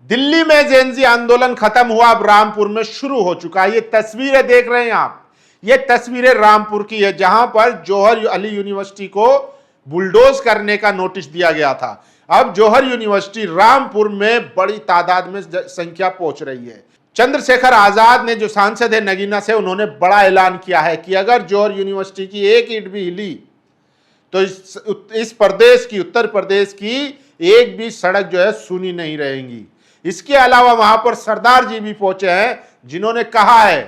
दिल्ली में जेनजी आंदोलन खत्म हुआ, अब रामपुर में शुरू हो चुका है। ये तस्वीरें देख रहे हैं आप, ये तस्वीरें रामपुर की है, जहां पर जौहर अली यूनिवर्सिटी को बुलडोज करने का नोटिस दिया गया था। अब जौहर यूनिवर्सिटी रामपुर में बड़ी तादाद में संख्या पहुंच रही है। चंद्रशेखर आजाद ने, जो सांसद है नगीना से, उन्होंने बड़ा ऐलान किया है कि अगर जौहर यूनिवर्सिटी की एक ईंट भी हिली तो इस प्रदेश की, उत्तर प्रदेश की एक भी सड़क जो है सूनी नहीं रहेंगी। इसके अलावा वहां पर सरदार जी भी पहुंचे हैं, जिन्होंने कहा है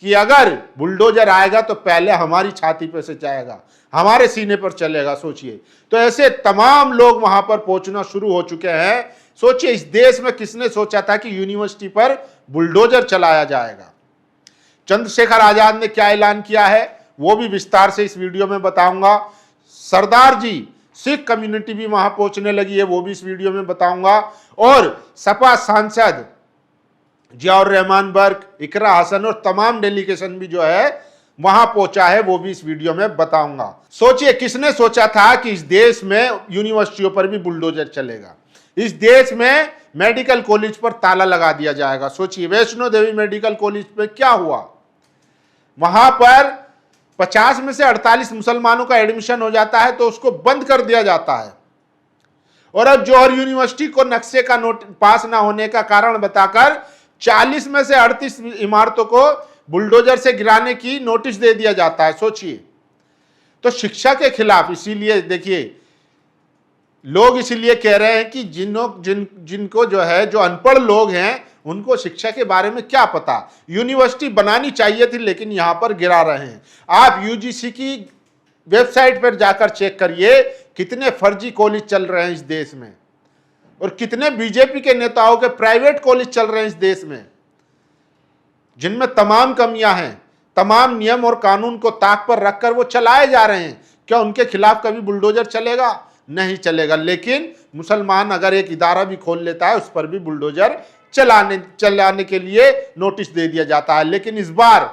कि अगर बुलडोजर आएगा तो पहले हमारी छाती पे से जाएगा, हमारे सीने पर चलेगा। सोचिए, तो ऐसे तमाम लोग वहां पर पहुंचना शुरू हो चुके हैं। सोचिए, इस देश में किसने सोचा था कि यूनिवर्सिटी पर बुलडोजर चलाया जाएगा। चंद्रशेखर आजाद ने क्या ऐलान किया है वो भी विस्तार से इस वीडियो में बताऊंगा। सरदार जी, सिख कम्युनिटी भी वहां पहुंचने लगी है, वो भी इस वीडियो में बताऊंगा। और सपा सांसद जियाउर रहमान बर्क, इकरा हसन और तमाम डेलीगेशन भी जो है वहां पहुंचा है, वो भी इस वीडियो में बताऊंगा। सोचिए, किसने सोचा था कि इस देश में यूनिवर्सिटियों पर भी बुलडोजर चलेगा, इस देश में मेडिकल कॉलेज पर ताला लगा दिया जाएगा। सोचिए, वैष्णो देवी मेडिकल कॉलेज पे क्या हुआ, वहां पर 50 में से 48 मुसलमानों का एडमिशन हो जाता है तो उसको बंद कर दिया जाता है। और अब जौहर यूनिवर्सिटी को नक्शे का नोट पास ना होने का कारण बताकर 40 में से 38 इमारतों को बुलडोजर से गिराने की नोटिस दे दिया जाता है। सोचिए, तो शिक्षा के खिलाफ, इसीलिए देखिए लोग इसीलिए कह रहे हैं कि जिनको जो है, जो अनपढ़ लोग हैं, उनको शिक्षा के बारे में क्या पता। यूनिवर्सिटी बनानी चाहिए थी, लेकिन यहां पर गिरा रहे हैं। आप यूजीसी की वेबसाइट पर जाकर चेक करिए कितने फर्जी कॉलेज चल रहे हैं इस देश में, और कितने बीजेपी के नेताओं के प्राइवेट कॉलेज चल रहे हैं इस देश में, जिनमें तमाम कमियां हैं। तमाम नियम और कानून को ताक पर रखकर वो चलाए जा रहे हैं। क्या उनके खिलाफ कभी बुलडोजर चलेगा? नहीं चलेगा। लेकिन मुसलमान अगर एक इदारा भी खोल लेता है, उस पर भी बुलडोजर चलाने के लिए नोटिस दे दिया जाता है। लेकिन इस बार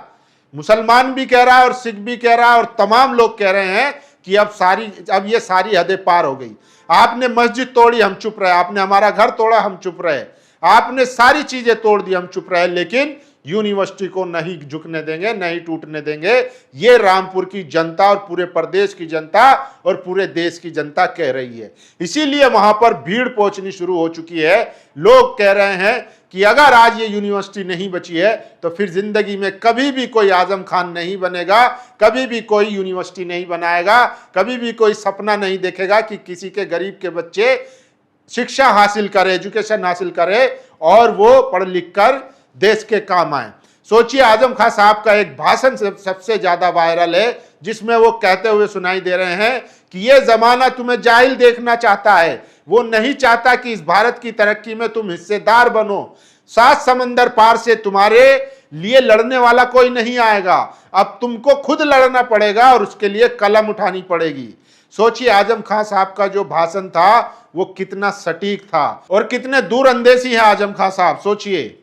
मुसलमान भी कह रहा है और सिख भी कह रहा है और तमाम लोग कह रहे हैं कि अब ये सारी हदें पार हो गई। आपने मस्जिद तोड़ी, हम चुप रहे। आपने हमारा घर तोड़ा, हम चुप रहे। आपने सारी चीजें तोड़ दी, हम चुप रहे। लेकिन यूनिवर्सिटी को नहीं झुकने देंगे, नहीं टूटने देंगे। ये रामपुर की जनता और पूरे प्रदेश की जनता और पूरे देश की जनता कह रही है। इसीलिए वहां पर भीड़ पहुंचनी शुरू हो चुकी है। लोग कह रहे हैं कि अगर आज ये यूनिवर्सिटी नहीं बची है तो फिर जिंदगी में कभी भी कोई आजम खान नहीं बनेगा, कभी भी कोई यूनिवर्सिटी नहीं बनाएगा, कभी भी कोई सपना नहीं देखेगा कि किसी के गरीब के बच्चे शिक्षा हासिल करे, एजुकेशन हासिल करे और वो पढ़ लिख कर देश के काम आए। सोचिए, आजम खान साहब का एक भाषण सबसे ज्यादा वायरल है, जिसमें वो कहते हुए सुनाई दे रहे हैं कि ये जमाना तुम्हें जाहिल देखना चाहता है, वो नहीं चाहता कि इस भारत की तरक्की में तुम हिस्सेदार बनो। 7 समंदर पार से तुम्हारे लिए लड़ने वाला कोई नहीं आएगा, अब तुमको खुद लड़ना पड़ेगा और उसके लिए कलम उठानी पड़ेगी। सोचिए, आजम खान साहब का जो भाषण था वो कितना सटीक था और कितने दूरअंदेशी है आजम खान साहब। सोचिए,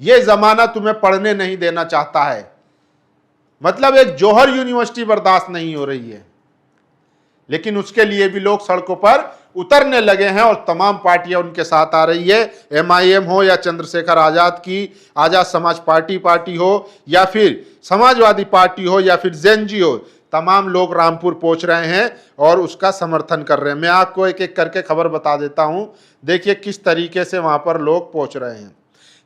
ये जमाना तुम्हें पढ़ने नहीं देना चाहता है, मतलब एक जौहर यूनिवर्सिटी बर्दाश्त नहीं हो रही है। लेकिन उसके लिए भी लोग सड़कों पर उतरने लगे हैं और तमाम पार्टियां उनके साथ आ रही है। एमआईएम हो या चंद्रशेखर आजाद की आजाद समाज पार्टी हो या फिर समाजवादी पार्टी हो या फिर जेएनजी हो, तमाम लोग रामपुर पहुंच रहे हैं और उसका समर्थन कर रहे हैं। मैं आपको एक एक करके खबर बता देता हूं। देखिए किस तरीके से वहां पर लोग पहुंच रहे हैं।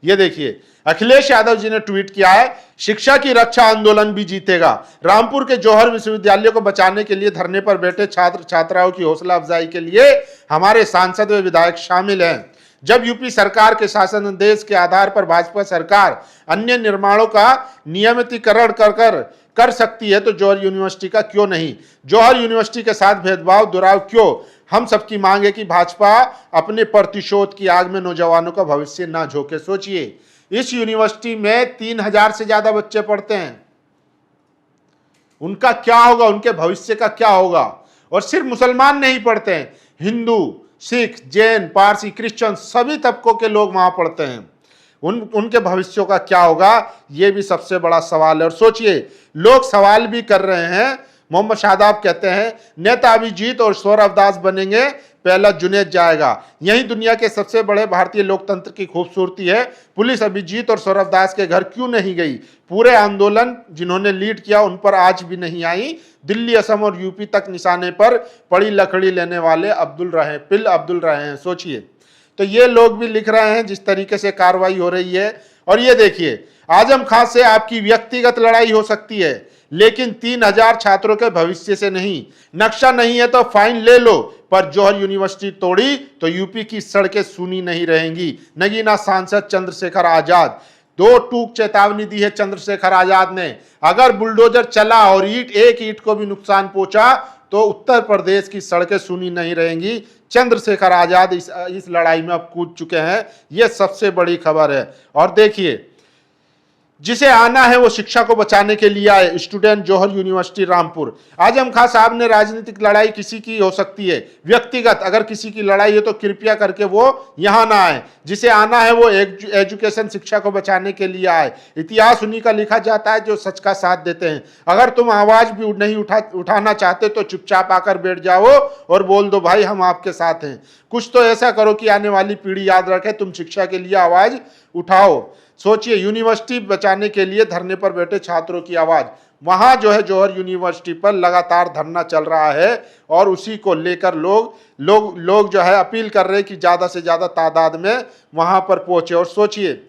ये देखिए, अखिलेश यादव जी ने ट्वीट किया है, शिक्षा की रक्षा आंदोलन भी जीतेगा। रामपुर के जौहर विश्वविद्यालय को बचाने के लिए धरने पर बैठे छात्र छात्राओं की हौसला अफजाई के लिए हमारे सांसद व विधायक शामिल हैं। जब यूपी सरकार के शासनादेश के आधार पर भाजपा सरकार अन्य निर्माणों का नियमितीकरण कर सकती है तो जौहर यूनिवर्सिटी का क्यों नहीं? जौहर यूनिवर्सिटी के साथ भेदभाव दुराव क्यों? हम सबकी मांग है कि भाजपा अपने प्रतिशोध की आग में नौजवानों का भविष्य ना झोंके। सोचिए, इस यूनिवर्सिटी में 3000 से ज्यादा बच्चे पढ़ते हैं, उनका क्या होगा, उनके भविष्य का क्या होगा? और सिर्फ मुसलमान नहीं पढ़ते हैं, हिंदू, सिख, जैन, पारसी, क्रिश्चियन सभी तबकों के लोग वहां पढ़ते हैं। उनके भविष्यों का क्या होगा, यह भी सबसे बड़ा सवाल है। और सोचिए, लोग सवाल भी कर रहे हैं, मोहम्मद शादाब कहते हैं नेता अभिजीत और सौरभ दास बनेंगे, पहला जुनैद जाएगा। यही दुनिया के सबसे बड़े भारतीय लोकतंत्र की खूबसूरती है। पुलिस अभिजीत और सौरभ दास के घर क्यों नहीं गई? पूरे आंदोलन जिन्होंने लीड किया उन पर आज भी नहीं आई। दिल्ली, असम और यूपी तक निशाने पर पड़ी लकड़ी लेने वाले अब्दुल रहे हैं। सोचिए, तो ये लोग भी लिख रहे हैं जिस तरीके से कार्रवाई हो रही है। और ये देखिए, आजम खान से आपकी व्यक्तिगत लड़ाई हो सकती है, लेकिन 3000 छात्रों के भविष्य से नहीं। नक्शा नहीं है तो फाइन ले लो, पर जौहर यूनिवर्सिटी तोड़ी तो यूपी की सड़कें सूनी नहीं रहेंगी। नगीना सांसद चंद्रशेखर आजाद, 2 टूक चेतावनी दी है चंद्रशेखर आजाद ने। अगर बुलडोजर चला और एक ईंट को भी नुकसान पहुंचा तो उत्तर प्रदेश की सड़कें सूनी नहीं रहेंगी। चंद्रशेखर आजाद इस लड़ाई में अब कूद चुके हैं। यह सबसे बड़ी खबर है। और देखिए, जिसे आना है वो शिक्षा को बचाने के लिए आए। स्टूडेंट जौहर यूनिवर्सिटी रामपुर। आजम खान साहब ने राजनीतिक लड़ाई किसी की हो सकती है, व्यक्तिगत अगर किसी की लड़ाई है तो कृपया करके वो यहां ना आए। जिसे आना है वो एजुकेशन, शिक्षा को बचाने के लिए आए। इतिहास उन्हीं का लिखा जाता है जो सच का साथ देते हैं। अगर तुम आवाज भी नहीं उठाना चाहते तो चुपचाप आकर बैठ जाओ और बोल दो भाई हम आपके साथ हैं। कुछ तो ऐसा करो कि आने वाली पीढ़ी याद रखे तुम शिक्षा के लिए आवाज उठाओ। सोचिए, यूनिवर्सिटी बचाने के लिए धरने पर बैठे छात्रों की आवाज। वहां जो है जौहर यूनिवर्सिटी पर लगातार धरना चल रहा है और उसी को लेकर लोग जो है अपील कर रहे हैं कि ज्यादा से ज्यादा तादाद में वहां पर पहुंचे। और सोचिए,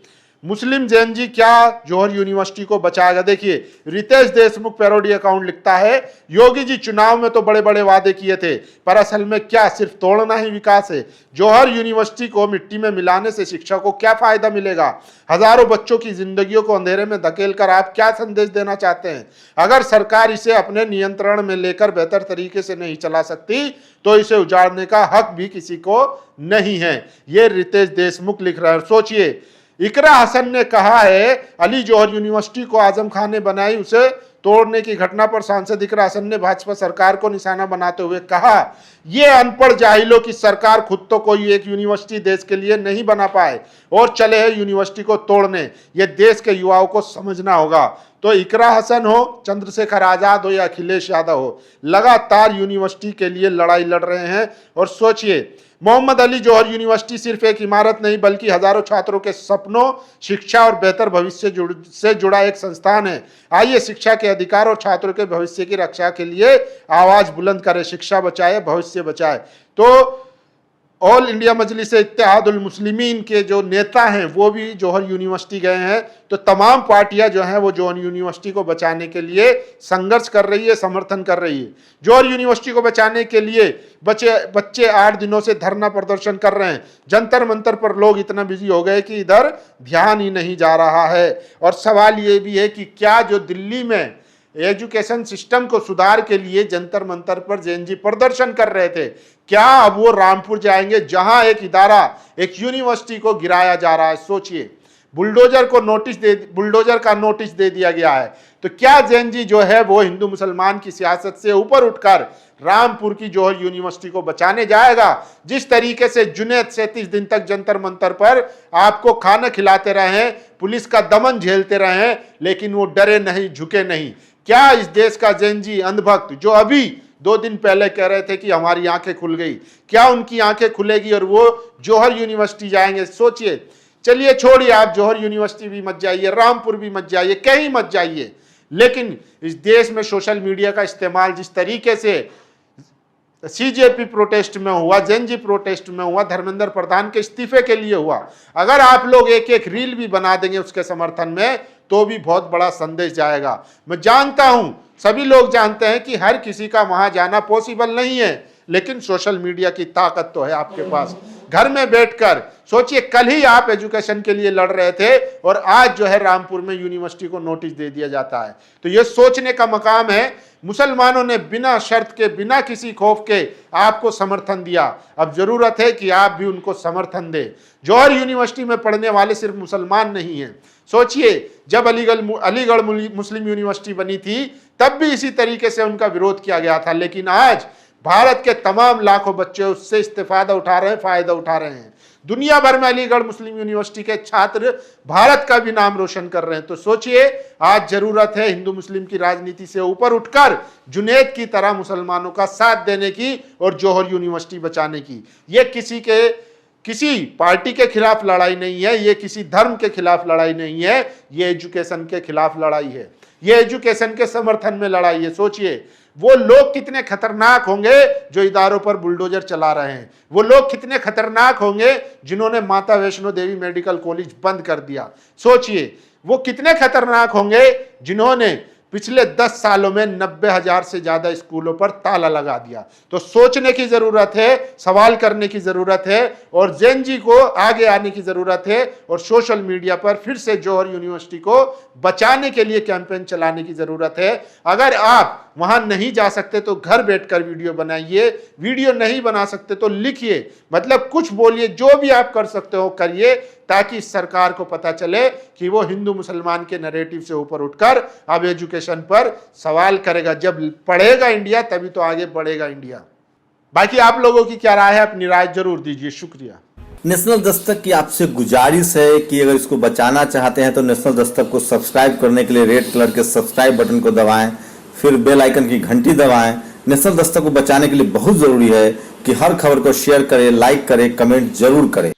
मुस्लिम जैन जी क्या जौहर यूनिवर्सिटी को बचाएगा? देखिए, रितेश देशमुख पैरोडी अकाउंट लिखता है, योगी जी चुनाव में तो बड़े बड़े वादे किए थे, पर असल में क्या सिर्फ तोड़ना ही विकास है? जौहर यूनिवर्सिटी को मिट्टी में मिलाने से शिक्षा को क्या फायदा मिलेगा? हजारों बच्चों की जिंदगियों को अंधेरे में धकेलकर आप क्या संदेश देना चाहते हैं? अगर सरकार इसे अपने नियंत्रण में लेकर बेहतर तरीके से नहीं चला सकती तो इसे उजाड़ने का हक भी किसी को नहीं है। ये रितेश देशमुख लिख रहे हैं। सोचिए, इकरा हसन ने कहा है अली जौहर यूनिवर्सिटी को आजम खान ने बनाई, उसे तोड़ने की घटना पर सांसद इकरा हसन ने भाजपा सरकार को निशाना बनाते हुए कहा, ये अनपढ़ जाहिलों की सरकार खुद तो कोई एक यूनिवर्सिटी देश के लिए नहीं बना पाए और चले हैं यूनिवर्सिटी को तोड़ने। ये देश के युवाओं को समझना होगा। तो इकरा हसन हो, चंद्रशेखर आजाद हो या अखिलेश यादव हो, लगातार यूनिवर्सिटी के लिए लड़ाई लड़ रहे हैं। और सोचिए, मोहम्मद अली जौहर यूनिवर्सिटी सिर्फ एक इमारत नहीं बल्कि हजारों छात्रों के सपनों, शिक्षा और बेहतर भविष्य से जुड़ा एक संस्थान है। आइए शिक्षा के अधिकार और छात्रों के भविष्य की रक्षा के लिए आवाज बुलंद करें। शिक्षा बचाए, भविष्य बचाए। तो ऑल इंडिया मजलिस इत्तेहादुल मुस्लिमीन के जो नेता हैं वो भी जौहर यूनिवर्सिटी गए हैं। तो तमाम पार्टियां जो हैं वो जौहर यूनिवर्सिटी को बचाने के लिए संघर्ष कर रही है, समर्थन कर रही है। जौहर यूनिवर्सिटी को बचाने के लिए बच्चे 8 दिनों से धरना प्रदर्शन कर रहे हैं। जंतर मंतर पर लोग इतना बिजी हो गए कि इधर ध्यान ही नहीं जा रहा है। और सवाल ये भी है कि क्या जो दिल्ली में एजुकेशन सिस्टम को सुधार के लिए जंतर मंतर पर जैन जी प्रदर्शन कर रहे थे, क्या अब वो रामपुर जाएंगे जहां एक इदारा, एक यूनिवर्सिटी को गिराया जा रहा है? सोचिए, बुलडोजर का नोटिस दे दिया गया है। तो क्या जैन जी जो है वो हिंदू मुसलमान की सियासत से ऊपर उठकर रामपुर की जौहर यूनिवर्सिटी को बचाने जाएगा? जिस तरीके से जुनैद 37 दिन तक जंतर मंतर पर आपको खाना खिलाते रहे, पुलिस का दमन झेलते रहे, लेकिन वो डरे नहीं, झुके नहीं। क्या इस देश का जैन जी अंधभक्त जो अभी 2 दिन पहले कह रहे थे कि हमारी आंखें खुल गई, क्या उनकी आंखें खुलेगी और वो जौहर यूनिवर्सिटी जाएंगे? सोचिए। चलिए छोड़िए, आप जौहर यूनिवर्सिटी भी मत जाइए, रामपुर भी मत जाइए, कहीं मत जाइए, लेकिन इस देश में सोशल मीडिया का इस्तेमाल जिस तरीके से सीजेपी प्रोटेस्ट में हुआ, जैन जी प्रोटेस्ट में हुआ, धर्मेंद्र प्रधान के इस्तीफे के लिए हुआ, अगर आप लोग एक एक रील भी बना देंगे उसके समर्थन में तो भी बहुत बड़ा संदेश जाएगा। मैं जानता हूं, सभी लोग जानते हैं कि हर किसी का वहां जाना पॉसिबल नहीं है, लेकिन सोशल मीडिया की ताकत तो है आपके पास। घर में बैठकर सोचिए, कल ही आप एजुकेशन के लिए लड़ रहे थे और आज जो है रामपुर में यूनिवर्सिटी को नोटिस दे दिया जाता है। तो यह सोचने का मकाम है। मुसलमानों ने बिना शर्त के, बिना किसी खौफ के आपको समर्थन दिया। अब जरूरत है कि आप भी उनको समर्थन दें। जौहर यूनिवर्सिटी में पढ़ने वाले सिर्फ मुसलमान नहीं हैं। सोचिए, जब अलीगढ़ मुस्लिम यूनिवर्सिटी बनी थी तब भी इसी तरीके से उनका विरोध किया गया था, लेकिन आज भारत के तमाम लाखों बच्चे उससे इस्तेफादा उठा रहे हैं, फायदा उठा रहे हैं। दुनिया भर में अलीगढ़ मुस्लिम यूनिवर्सिटी के छात्र भारत का भी नाम रोशन कर रहे हैं। तो सोचिए, आज जरूरत है हिंदू मुस्लिम की राजनीति से ऊपर उठकर जुनैद की तरह मुसलमानों का साथ देने की और जौहर यूनिवर्सिटी बचाने की। ये किसी पार्टी के खिलाफ लड़ाई नहीं है, ये किसी धर्म के खिलाफ लड़ाई नहीं है, ये एजुकेशन के खिलाफ लड़ाई है, ये एजुकेशन के समर्थन में लड़ाई है। सोचिए वो लोग कितने खतरनाक होंगे जो इदारों पर बुलडोजर चला रहे हैं, वो लोग कितने खतरनाक होंगे जिन्होंने माता वैष्णो देवी मेडिकल कॉलेज बंद कर दिया। सोचिए वो कितने खतरनाक होंगे जिन्होंने पिछले 10 सालों में 90,000 से ज्यादा स्कूलों पर ताला लगा दिया। तो सोचने की जरूरत है, सवाल करने की जरूरत है और जेन जी को आगे आने की जरूरत है और सोशल मीडिया पर फिर से जौहर यूनिवर्सिटी को बचाने के लिए कैंपेन चलाने की जरूरत है। अगर आप वहां नहीं जा सकते तो घर बैठकर वीडियो बनाइए, वीडियो नहीं बना सकते तो लिखिए, मतलब कुछ बोलिए, जो भी आप कर सकते हो करिए, ताकि सरकार को पता चले कि वो हिंदू मुसलमान के नैरेटिव से ऊपर उठकर अब एजुकेशन पर सवाल करेगा। जब पढ़ेगा इंडिया तभी तो आगे बढ़ेगा इंडिया। बाकी आप लोगों की क्या राय है, अपनी राय जरूर दीजिए। शुक्रिया। नेशनल दस्तक की आपसे गुजारिश है कि अगर इसको बचाना चाहते हैं तो नेशनल दस्तक को सब्सक्राइब करने के लिए रेड कलर के सब्सक्राइब बटन को दबाएं, फिर बेल आइकन की घंटी दबाएं। नेशनल दस्तक को बचाने के लिए बहुत जरूरी है कि हर खबर को शेयर करें, लाइक करें, कमेंट जरूर करें।